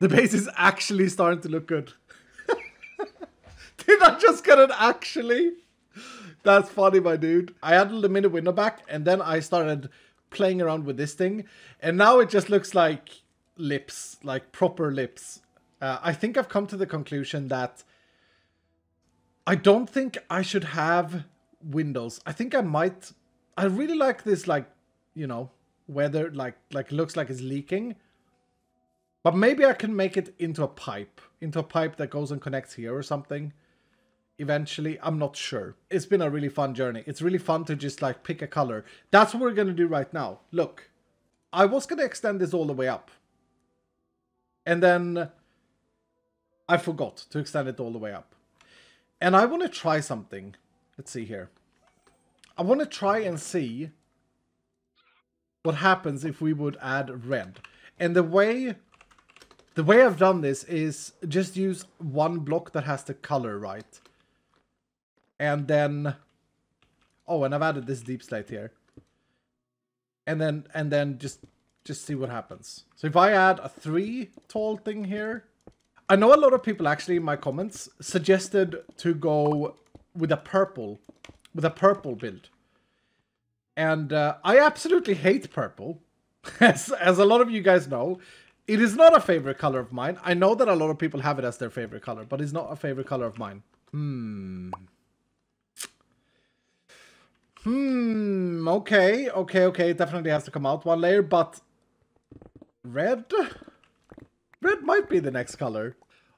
The base is actually starting to look good. Did I just get an actually? That's funny, my dude. I added the mini window back, and then I started playing around with this thing. And now it just looks like lips, like proper lips. I think I've come to the conclusion that I don't think I should have windows. I think I might... I really like this, like, you know, weather, like looks like it's leaking. But maybe I can make it into a pipe that goes and connects here or something. Eventually, I'm not sure. It's been a really fun journey. It's really fun to just like pick a color. That's what we're going to do right now. Look, I was going to extend this all the way up. And then I forgot to extend it all the way up. And I want to try something. Let's see here. I want to try and see what happens if we would add red. And the way I've done this is just use one block that has the color right. And then, oh, and I've added this deep slate here. And then just see what happens. So if I add a 3 tall thing here, I know a lot of people actually in my comments suggested to go with a purple build. And I absolutely hate purple, as a lot of you guys know. It is not a favorite color of mine. I know that a lot of people have it as their favorite color, but it's not a favorite color of mine. Okay. It definitely has to come out one layer, but red might be the next color.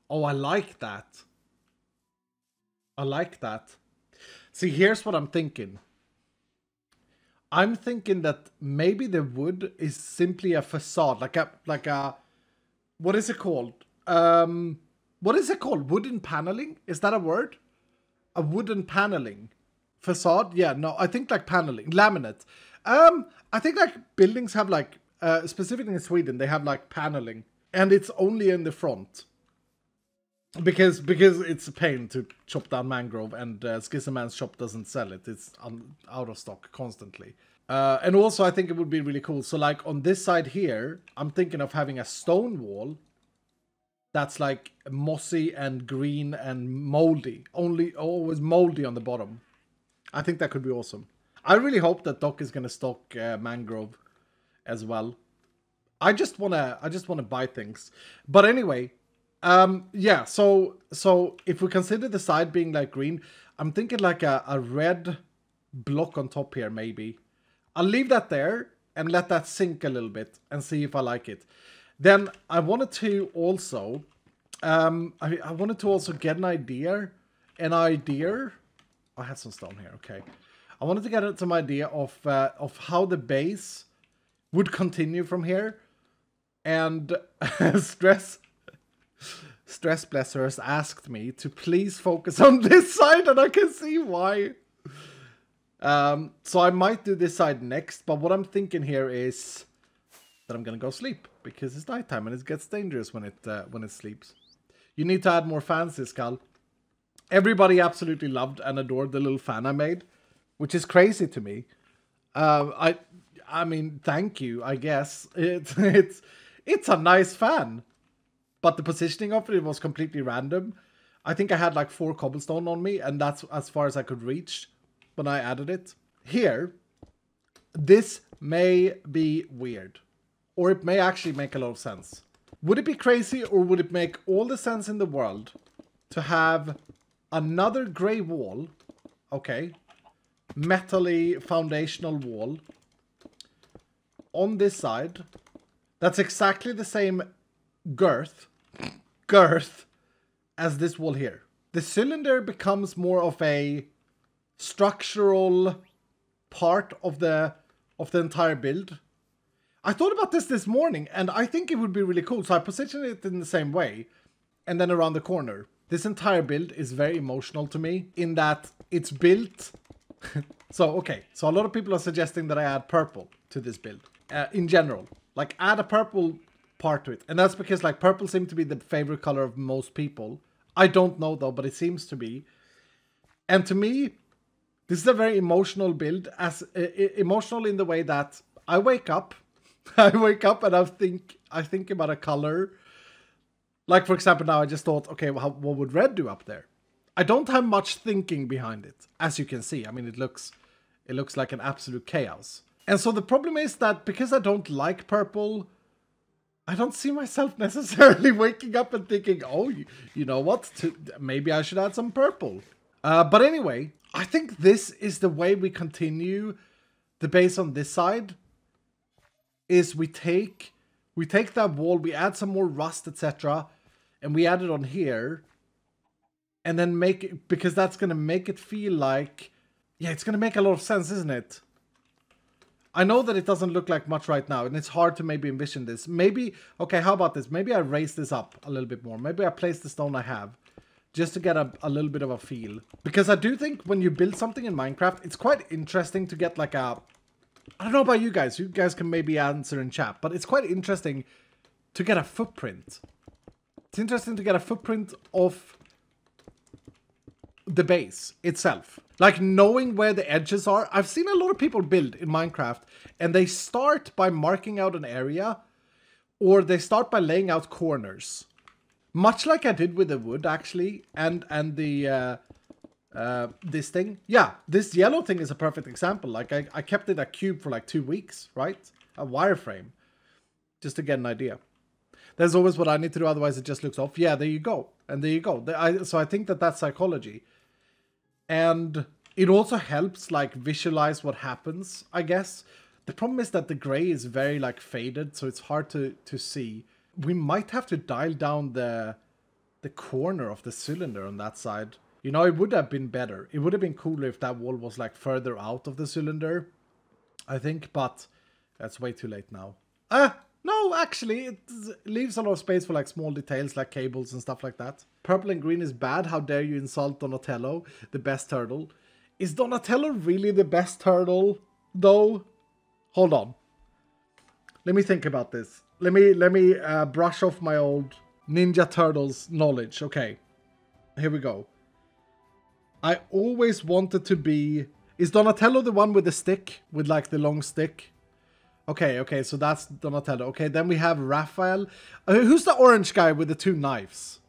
Oh, I like that. See, here's what I'm thinking. I'm thinking that maybe the wood is simply a facade, like a what is it called? What is it called? Wooden paneling? Is that a word? A wooden paneling. Facade? Yeah, no, I think like paneling. Laminate. I think like buildings have like, specifically in Sweden, they have like paneling. And it's only in the front. Because it's a pain to chop down mangrove, and Skizzaman's shop doesn't sell it. It's out of stock constantly. And also I think it would be really cool. So like on this side here, I'm thinking of having a stone wall that's like mossy and green and moldy. Always moldy on the bottom. I think that could be awesome. I really hope that Doc is gonna stock mangrove as well. I just wanna buy things. But anyway, yeah. So if we consider the side being like green, I'm thinking like a red block on top here maybe. I'll leave that there and let that sink a little bit and see if I like it. Then I wanted to also, I wanted to also get an idea. I have some stone here, okay. I wanted to get some idea of how the base would continue from here. And Stress Blesser has asked me to please focus on this side, and I can see why. So I might do this side next, but what I'm thinking here is that I'm gonna go sleep, because it's nighttime and it gets dangerous when it sleeps. You need to add more fans, Iskall. Everybody absolutely loved and adored the little fan I made, which is crazy to me. I mean, thank you, I guess. It's a nice fan, but the positioning of it was completely random. I think I had like 4 cobblestone on me, and that's as far as I could reach when I added it. Here, this may be weird, or it may actually make a lot of sense. Would it be crazy, or would it make all the sense in the world to have another gray wall, okay, metally foundational wall on this side that's exactly the same girth as this wall here? The cylinder becomes more of a structural part of the entire build. I thought about this morning, and I think it would be really cool. So I positioned it in the same way, and then around the corner. This entire build is very emotional to me in that it's built. So a lot of people are suggesting that I add purple to this build in general. Like, add a purple part to it. And that's because, like, purple seems to be the favorite color of most people. I don't know, though, but it seems to be. And to me, this is a very emotional build. Emotional in the way that I wake up. And I think about a color Like, for example, now I just thought, okay, well, what would red do up there? I don't have much thinking behind it, as you can see. I mean, it looks like an absolute chaos. And so the problem is that because I don't like purple, I don't see myself necessarily waking up and thinking, oh, you know what? Maybe I should add some purple. But anyway, I think this is the way we continue the base on this side. Is we take that wall, we add some more rust, etc. And we add it on here. And then make it, because that's going to make it feel like, yeah, it's going to make a lot of sense, isn't it? I know that it doesn't look like much right now, and it's hard to maybe envision this. Maybe, okay, how about this? Maybe I raise this up a little bit more. Maybe I place the stone I have, just to get a little bit of a feel. Because I do think when you build something in Minecraft, it's quite interesting to get like a... I don't know about you guys. You guys can maybe answer in chat, but it's quite interesting to get a footprint. It's interesting to get a footprint of the base itself. Like knowing where the edges are. I've seen a lot of people build in Minecraft and they start by marking out an area, or they start by laying out corners. Much like I did with the wood actually, and the this thing. Yeah, this yellow thing is a perfect example. Like I kept it a cube for like 2 weeks, right? A wireframe. Just to get an idea. There's always what I need to do, otherwise it just looks off. Yeah, there you go. And there you go. So I think that that's psychology. And it also helps like visualize what happens, I guess. The problem is that the gray is very like faded, so it's hard to see. We might have to dial down the corner of the cylinder on that side. You know, it would have been better. It would have been cooler if that wall was like further out of the cylinder, I think, but that's way too late now. No, actually, it leaves a lot of space for like small details like cables and stuff like that. Purple and green is bad. How dare you insult Donatello, the best turtle? Is Donatello really the best turtle, though? Hold on. Let me think about this. Let me brush off my old Ninja Turtles knowledge. Okay, here we go. I always wanted to be... Is Donatello the one with the stick? With like the long stick? Okay, so that's Donatello. Okay, then we have Raphael. Who's the orange guy with the 2 knives?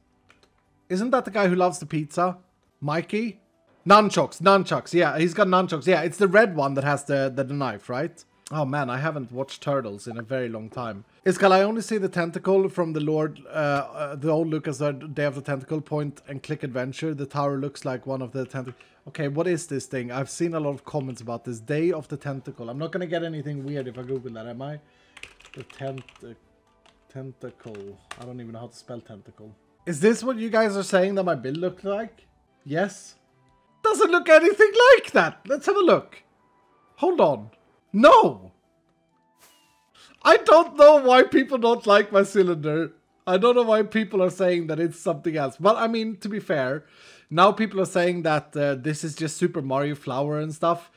Isn't that the guy who loves the pizza? Mikey? Nunchucks. Yeah, he's got nunchucks. Yeah, it's the red one that has the knife, right? Oh man, I haven't watched Turtles in a very long time. Iskall, I only see the tentacle from the Lord, the old Lucas Day of the Tentacle point and click adventure. The tower looks like one of the tentacles. Okay, what is this thing? I've seen a lot of comments about this. Day of the Tentacle. I'm not going to get anything weird if I Google that, am I? The tentacle. I don't even know how to spell tentacle. Is this what you guys are saying that my build looked like? Yes? Doesn't look anything like that. Let's have a look. Hold on. No! I don't know why people don't like my cylinder. I don't know why people are saying that it's something else. But I mean, to be fair, now people are saying that this is just Super Mario Flower and stuff.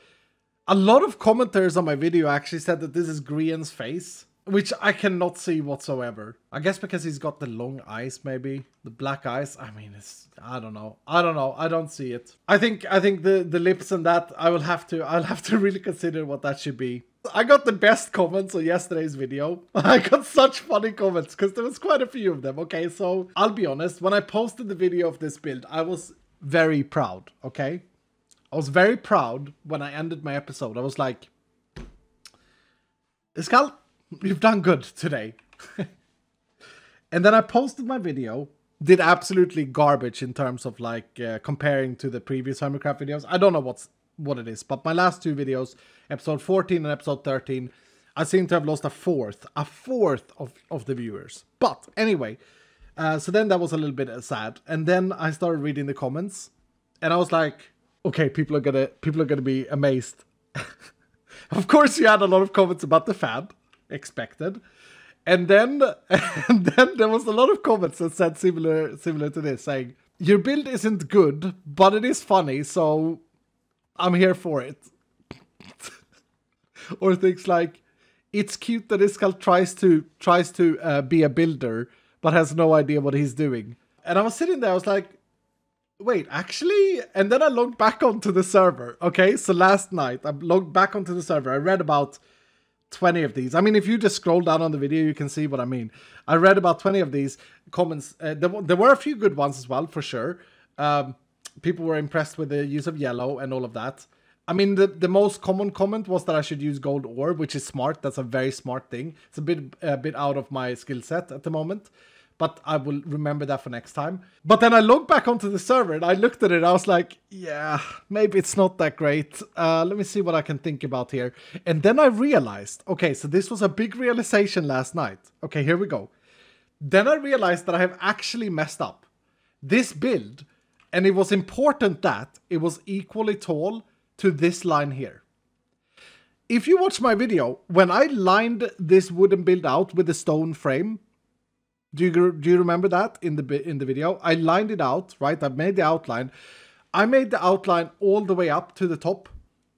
A lot of commenters on my video actually said that this is Grian's face, which I cannot see whatsoever. I guess because he's got the long eyes, maybe. The black eyes. I mean, it's... I don't know. I don't see it. I think the lips and that, I'll have to really consider what that should be. I got the best comments on yesterday's video. I got such funny comments because there was quite a few of them. Okay, so I'll be honest. When I posted the video of this build, I was very proud, okay? I was very proud when I ended my episode. I was like, Iskall, you've done good today. And then I posted my video. Did absolutely garbage in terms of like comparing to the previous Hermitcraft videos. I don't know what it is, but my last 2 videos, episode 14 and episode 13, I seem to have lost a fourth of the viewers. But anyway, so then that was a little bit sad. And then I started reading the comments and I was like, okay, people are gonna be amazed. Of course, you had a lot of comments about the fan, expected. And then there was a lot of comments that said similar to this, saying, your build isn't good, but it is funny, so I'm here for it. Or things like, it's cute that Iskall tries to be a builder, but has no idea what he's doing. And I was sitting there, I was like, wait, actually? And then I logged back onto the server, okay? So last night, I logged back onto the server. I read about 20 of these. I mean, if you just scroll down on the video, you can see what I mean. I read about 20 of these comments. There were a few good ones as well, for sure. People were impressed with the use of yellow and all of that. I mean, the most common comment was that I should use gold ore, which is smart. That's a very smart thing. It's a bit out of my skill set at the moment, but I will remember that for next time. But then I logged back onto the server and I looked at it. I was like, yeah, maybe it's not that great. Let me see what I can think about here. And then I realized, okay, so this was a big realization last night. Okay, here we go. Then I realized that I have actually messed up this build, and it was important that it was equally tall to this line here. If you watch my video, when I lined this wooden build out with the stone frame, do you remember that in the video? I lined it out, right? I made the outline. I made the outline all the way up to the top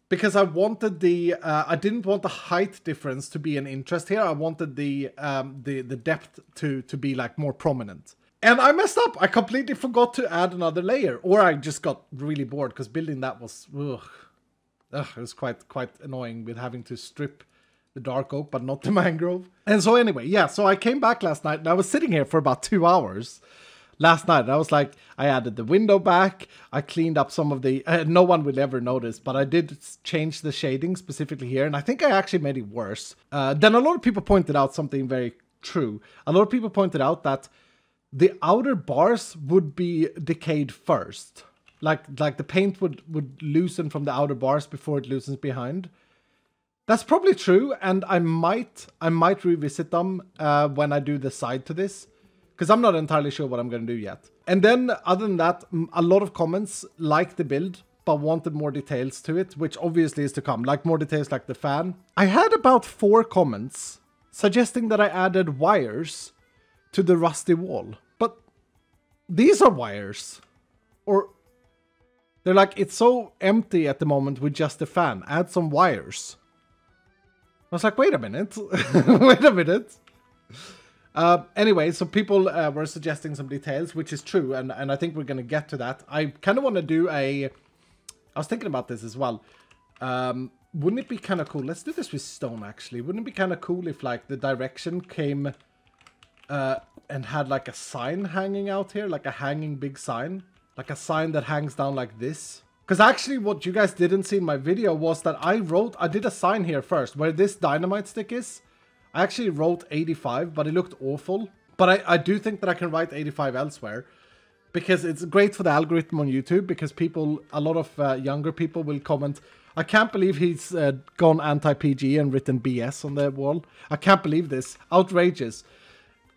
because I wanted I didn't want the height difference to be an interest here. I wanted the depth to be like more prominent. And I messed up. I completely forgot to add another layer, or I just got really bored because building that was, it was quite annoying with having to strip the dark oak, but not the mangrove. And so anyway, yeah, so I came back last night and I was sitting here for about 2 hours last night. And I was like, I added the window back. I cleaned up some of the, no one will ever notice, but I did change the shading specifically here. And I think I actually made it worse. Then a lot of people pointed out something very true. A lot of people pointed out that the outer bars would be decayed first. Like the paint would loosen from the outer bars before it loosens behind. That's probably true, and I might revisit them when I do the side to this, because I'm not entirely sure what I'm going to do yet. And then, other than that, a lot of comments liked the build, but wanted more details to it, which obviously is to come, like more details like the fan. I had about 4 comments suggesting that I added wires to the rusty wall, but these are wires, or they're like, it's so empty at the moment with just the fan, add some wires. I was like, wait a minute, wait a minute. Anyway, so people were suggesting some details, which is true, and I think we're going to get to that. I kind of want to do I was thinking about this as well. Wouldn't it be kind of cool? Let's do this with stone, actually. Wouldn't it be kind of cool if, like, the direction came and had, like, a sign hanging out here? Like a hanging big sign? Like a sign that hangs down like this? Because actually what you guys didn't see in my video was that I did a sign here first, where this dynamite stick is. I actually wrote 85, but it looked awful. But I do think that I can write 85 elsewhere, because it's great for the algorithm on YouTube, because a lot of younger people will comment, I can't believe he's gone anti-PG and written BS on the wall. I can't believe this. Outrageous.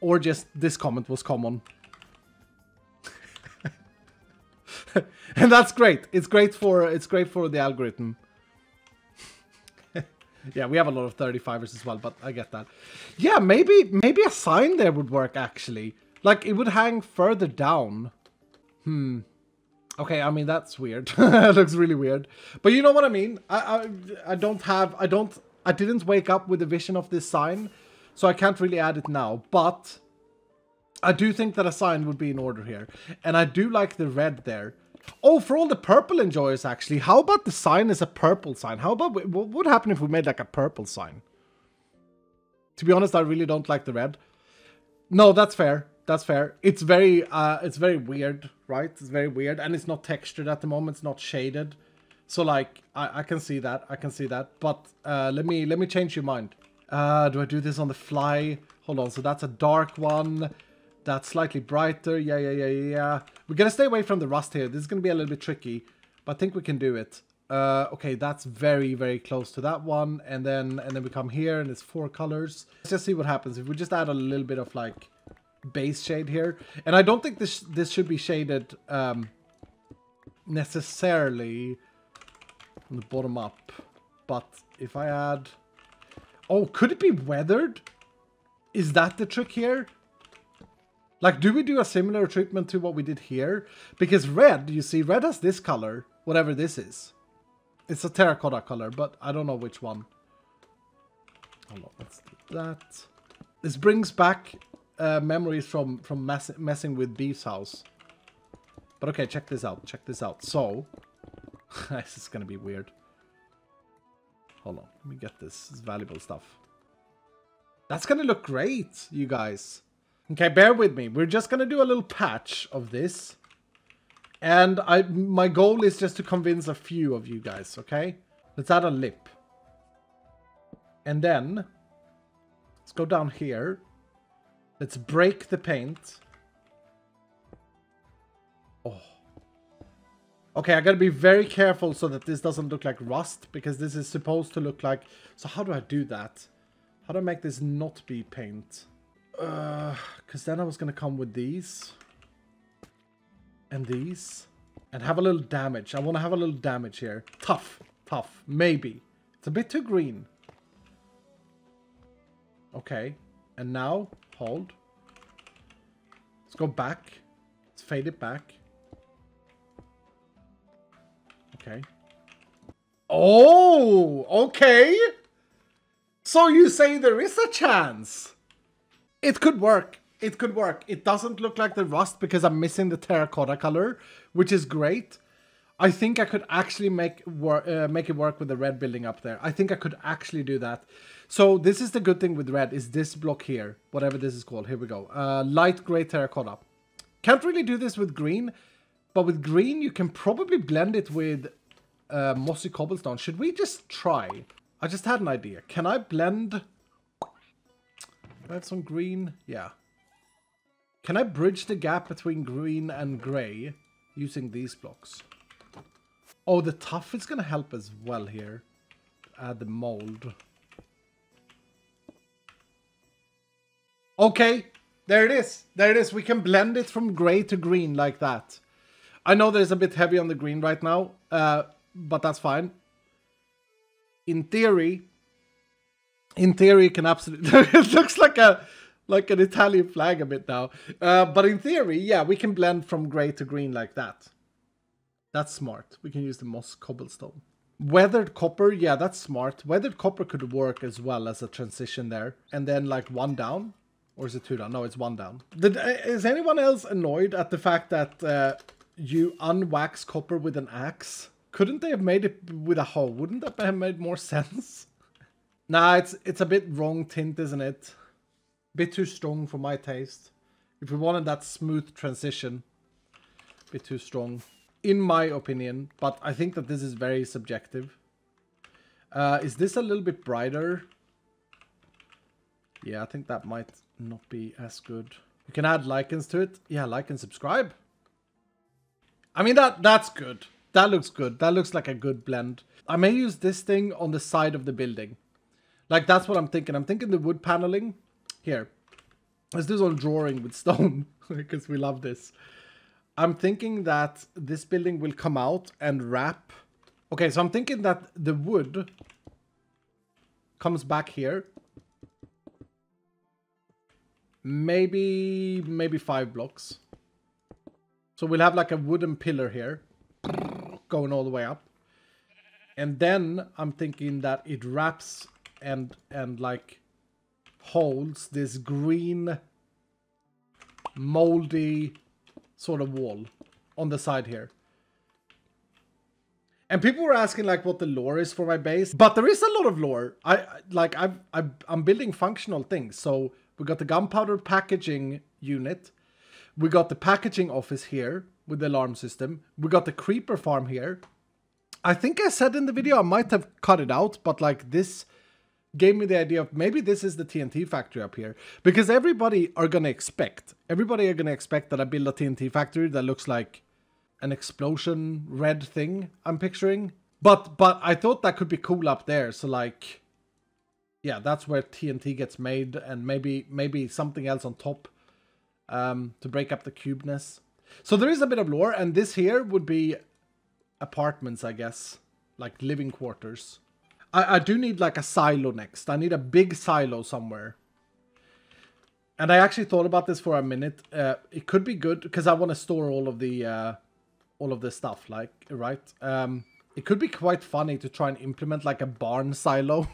Or just this comment was common. And that's great. It's great for the algorithm. Yeah, we have a lot of 35ers as well, but I get that. Yeah, maybe a sign there would work, actually. Like, it would hang further down. Okay, I mean, that's weird. It looks really weird. But you know what I mean? I didn't wake up with the vision of this sign, so I can't really add it now. But I do think that a sign would be in order here. And I do like the red there. Oh, for all the purple enjoyers, actually, how about the sign is a purple sign? How about, what would happen if we made like a purple sign? To be honest, I really don't like the red. No, that's fair. That's fair. It's very weird, right? It's very weird, and it's not textured at the moment. It's not shaded. So, like, I can see that. I can see that. But let me change your mind. Do I do this on the fly? Hold on. So that's a dark one. That's slightly brighter. Yeah. We're gonna stay away from the rust here. This is gonna be a little bit tricky, but I think we can do it. Okay, that's very, very close to that one. And then we come here, and it's 4 colors. Let's just see what happens if we just add a little bit of like base shade here. And I don't think this should be shaded necessarily from the bottom up. But if I add, oh, could it be weathered? Is that the trick here? Like, do we do a similar treatment to what we did here? Because red, you see, red has this color, whatever this is. It's a terracotta color, but I don't know which one. Hold on, let's do that. This brings back memories from messing with Beef's house. But okay, check this out, check this out. So, this is gonna be weird. Hold on, let me get this. This is valuable stuff. That's gonna look great, you guys. Okay, bear with me. We're just gonna do a little patch of this. And my goal is just to convince a few of you guys, okay? Let's add a lip. And then, let's go down here. Let's break the paint. Oh. Okay, I gotta be very careful so that this doesn't look like rust, because this is supposed to look like... So how do I do that? How do I make this not be paint? Because then I was gonna come with these. And these. And have a little damage. I want to have a little damage here. Tough. Tough. Maybe. It's a bit too green. Okay. And now, hold. Let's go back. Let's fade it back. Okay. Oh! Okay! So you say there is a chance? It could work. It could work. It doesn't look like the rust because I'm missing the terracotta color, which is great. I think I could actually make it work with the red building up there. I think I could actually do that. So this is the good thing with red, is this block here. Whatever this is called. Here we go. Light gray terracotta. Can't really do this with green. But with green, you can probably blend it with mossy cobblestone. Should we just try? I just had an idea. Can I blend... I have some green? Yeah. Can I bridge the gap between green and grey using these blocks? Oh, the tough is going to help as well here. Add the mold. Okay, there it is. There it is. We can blend it from grey to green like that. I know there's a bit heavy on the green right now, but that's fine. In theory, you can absolutely... It looks like an Italian flag a bit now. But in theory, yeah, we can blend from grey to green like that. That's smart. We can use the moss cobblestone. Weathered copper, yeah, that's smart. Weathered copper could work as well as a transition there. And then like one down. Or is it two down? No, it's one down. Is anyone else annoyed at the fact that you unwax copper with an axe? Couldn't they have made it with a hoe? Wouldn't that have made more sense? Nah, it's a bit wrong tint, isn't it? Bit too strong for my taste. If we wanted that smooth transition, bit too strong, in my opinion. But I think that this is very subjective. Is this a little bit brighter? Yeah, I think that might not be as good. You can add lichens to it. Yeah, like and subscribe. I mean, that's good. That looks good. That looks like a good blend. I may use this thing on the side of the building. Like, that's what I'm thinking. I'm thinking the wood paneling. Here. Let's do some drawing with stone. Because we love this. I'm thinking that this building will come out and wrap. Okay, so I'm thinking that the wood comes back here. Maybe 5 blocks. So we'll have like a wooden pillar here. Going all the way up. And then I'm thinking that it wraps and like holds this green moldy sort of wall on the side here. And people were asking like what the lore is for my base, but there is a lot of lore. I'm building functional things. So we got the gunpowder packaging unit. We got the packaging office here with the alarm system. We got the creeper farm here. I think I said in the video, I might have cut it out, but like this gave me the idea of maybe this is the TNT factory up here. Because everybody are going to expect that I build a TNT factory that looks like an explosion red thing I'm picturing. But I thought that could be cool up there. So like, yeah, that's where TNT gets made, and maybe something else on top to break up the cubeness. So there is a bit of lore, and this here would be apartments, I guess, like living quarters. I do need like a silo next. I need a big silo somewhere. And I actually thought about this for a minute. It could be good because I want to store all of the stuff, like, right? It could be quite funny to try and implement like a barn silo.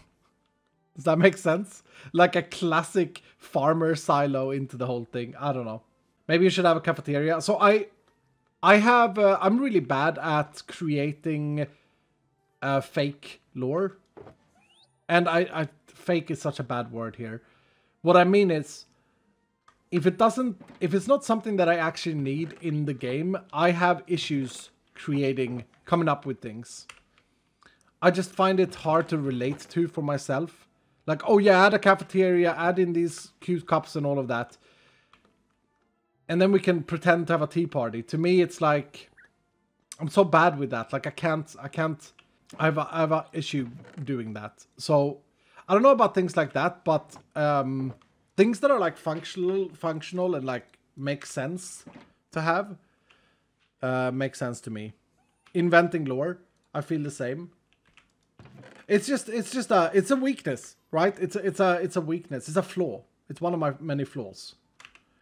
Does that make sense? Like a classic farmer silo into the whole thing. I don't know. Maybe you should have a cafeteria. So I'm really bad at creating fake lore. And fake is such a bad word here. What I mean is, if it's not something that I actually need in the game, I have issues coming up with things. I just find it hard to relate to for myself. Like, oh yeah, add a cafeteria, add in these cute cups and all of that. And then we can pretend to have a tea party. To me, it's like, I'm so bad with that. Like, I have an issue doing that. So, I don't know about things like that, but things that are like functional and like make sense to have, make sense to me. Inventing lore, I feel the same. It's a weakness, right? It's a weakness. It's a flaw. It's one of my many flaws.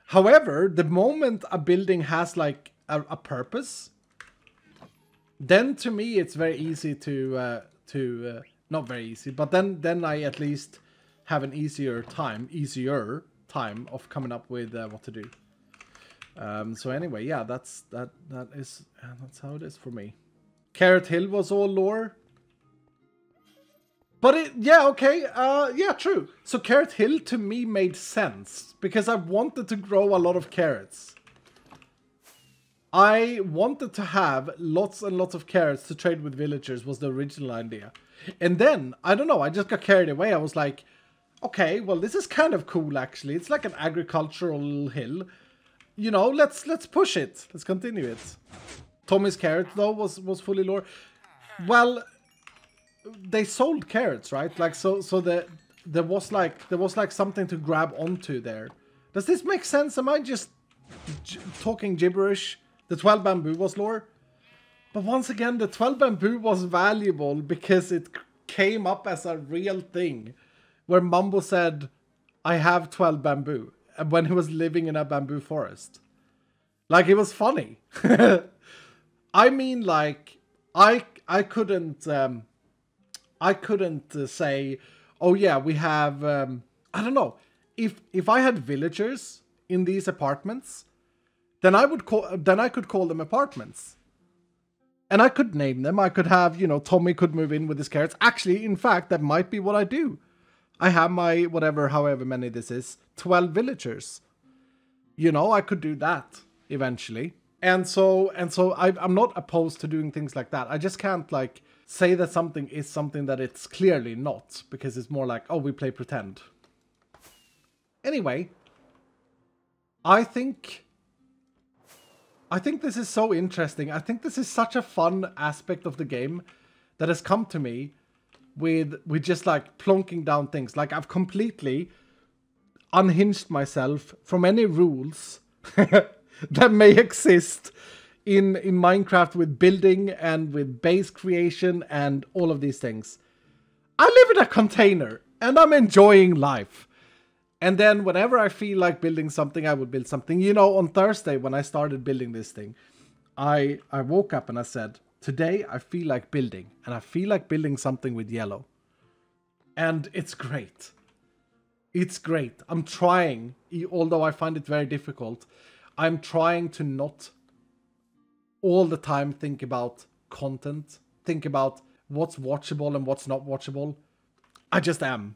However, the moment a building has like a purpose, then to me it's very easy to not very easy, but then I at least have an easier time of coming up with what to do. So anyway, yeah, that's how it is for me. Carrot Hill was all lore. But yeah, true. So Carrot Hill to me made sense because I wanted to grow a lot of carrots. I wanted to have lots and lots of carrots to trade with villagers was the original idea. And then, I don't know, I just got carried away. I was like, okay, well, this is kind of cool, actually. It's like an agricultural hill. You know, let's push it. Let's continue it. Tommy's carrot, though, was fully lore. Well, they sold carrots, right? Like, so there was like something to grab onto there. Does this make sense? Am I just talking gibberish? The 12 bamboo was lore. But once again, the 12 bamboo was valuable because it came up as a real thing. Where Mumbo said, I have 12 bamboo. When he was living in a bamboo forest. Like, it was funny. I mean, like, I couldn't say, oh yeah, we have, I don't know. If I had villagers in these apartments, then I could call them apartments. And I could name them. I could have, you know, Tommy could move in with his carrots. Actually, in fact, that might be what I do. I have my, however many this is, 12 villagers. You know, I could do that eventually. And so I'm not opposed to doing things like that. I just can't, like, say that something is something that it's clearly not. Because it's more like, oh, we play pretend. Anyway, I think this is so interesting. I think this is such a fun aspect of the game that has come to me with just like plonking down things. Like, I've completely unhinged myself from any rules that may exist in Minecraft with building and with base creation and all of these things. I live in a container and I'm enjoying life. And then whenever I feel like building something, I would build something. You know, on Thursday when I started building this thing, I woke up and I said, today I feel like building. And I feel like building something with yellow. And it's great. It's great. I'm trying, although I find it very difficult, I'm trying to not all the time think about content. Think about what's watchable and what's not watchable. I just am.